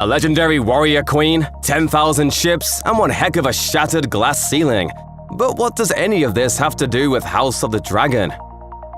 A legendary warrior queen, 10,000 ships, and one heck of a shattered glass ceiling. But what does any of this have to do with House of the Dragon?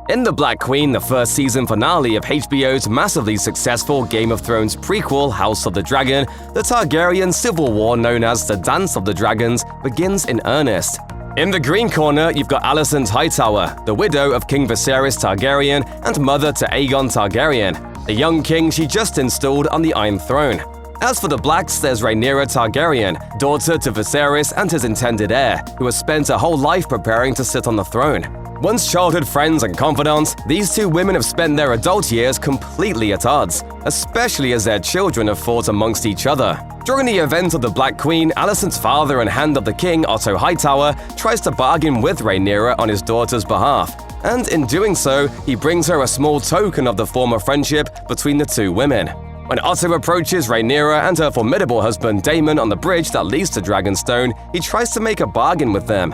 In The Black Queen, the first season finale of HBO's massively successful Game of Thrones prequel House of the Dragon, the Targaryen civil war known as the Dance of the Dragons begins in earnest. In the green corner, you've got Alicent Hightower, the widow of King Viserys Targaryen and mother to Aegon Targaryen, the young king she just installed on the Iron Throne. As for the blacks, there's Rhaenyra Targaryen, daughter to Viserys and his intended heir, who has spent her whole life preparing to sit on the throne. Once childhood friends and confidants, these two women have spent their adult years completely at odds, especially as their children have fought amongst each other. During the event of the Black Queen, Alicent's father and Hand of the King, Otto Hightower, tries to bargain with Rhaenyra on his daughter's behalf, and in doing so, he brings her a small token of the former friendship between the two women. When Otto approaches Rhaenyra and her formidable husband Daemon on the bridge that leads to Dragonstone, he tries to make a bargain with them.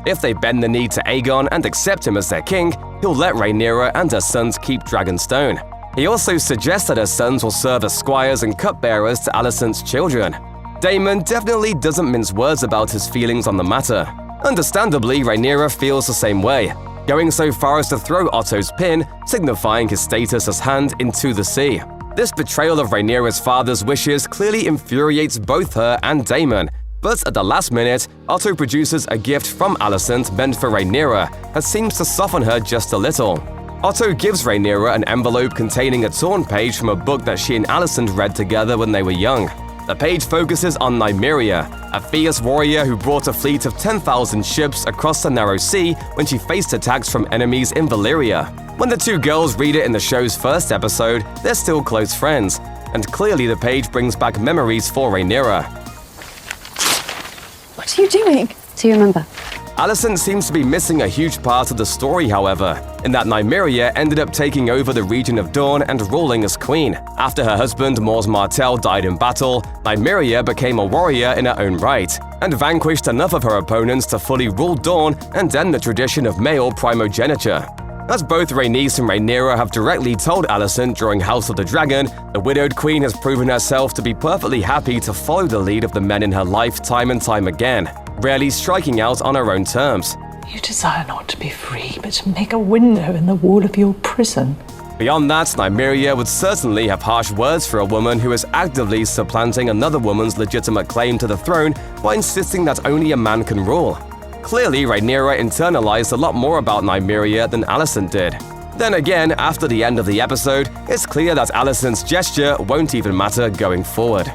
If they bend the knee to Aegon and accept him as their king, he'll let Rhaenyra and her sons keep Dragonstone. He also suggests that her sons will serve as squires and cupbearers to Alicent's children. Daemon definitely doesn't mince words about his feelings on the matter. Understandably, Rhaenyra feels the same way, going so far as to throw Otto's pin, signifying his status as Hand, into the sea. This betrayal of Rhaenyra's father's wishes clearly infuriates both her and Daemon, but at the last minute, Otto produces a gift from Alicent meant for Rhaenyra that seems to soften her just a little. Otto gives Rhaenyra an envelope containing a torn page from a book that she and Alicent read together when they were young. The page focuses on Nymeria, a fierce warrior who brought a fleet of 10,000 ships across the Narrow Sea when she faced attacks from enemies in Valyria. When the two girls read it in the show's first episode, they're still close friends, and clearly the page brings back memories for Rhaenyra. What are you doing? Do you remember? Alicent seems to be missing a huge part of the story, however, in that Nymeria ended up taking over the region of Dorne and ruling as queen. After her husband Mors Martell died in battle, Nymeria became a warrior in her own right, and vanquished enough of her opponents to fully rule Dorne and end the tradition of male primogeniture. As both Rhaenys and Rhaenyra have directly told Alicent during House of the Dragon, the widowed queen has proven herself to be perfectly happy to follow the lead of the men in her life time and time again, rarely striking out on her own terms. You desire not to be free, but to make a window in the wall of your prison. Beyond that, Nymeria would certainly have harsh words for a woman who is actively supplanting another woman's legitimate claim to the throne by insisting that only a man can rule. Clearly, Rhaenyra internalized a lot more about Nymeria than Alicent did. Then again, after the end of the episode, it's clear that Alicent's gesture won't even matter going forward.